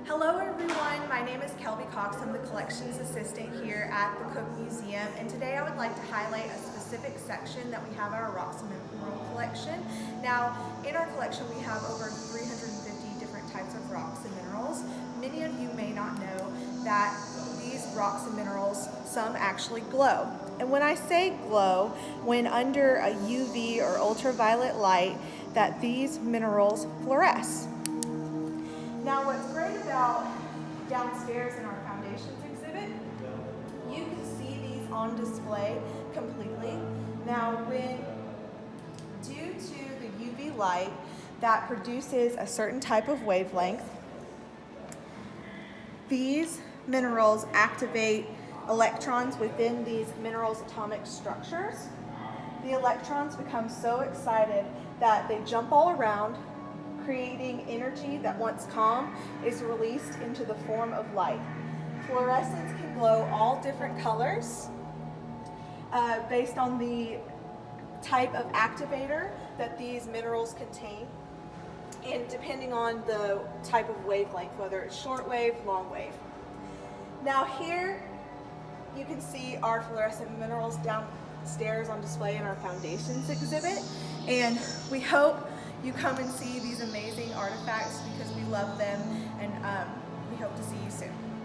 Hello everyone, my name is Kelby Cox. I'm the collections assistant here at the Cook Museum, and today I would like to highlight a specific section that we have in our rocks and mineral collection. Now, in our collection we have over 350 different types of rocks and minerals. Many of you may not know that these rocks and minerals, some actually glow. And when I say glow, when under a UV or ultraviolet light, that these minerals fluoresce. Now what's great about downstairs in our foundations exhibit, you can see these on display completely. Now due to the UV light that produces a certain type of wavelength, these minerals activate electrons within these minerals' atomic structures. The electrons become so excited that they jump all around, creating energy that once calm is released into the form of light. Fluorescents can glow all different colors based on the type of activator that these minerals contain, and depending on the type of wavelength, whether it's short wave, long wave. Now here you can see our fluorescent minerals downstairs on display in our foundations exhibit, and we hope you come and see these amazing artifacts because we love them, and we hope to see you soon.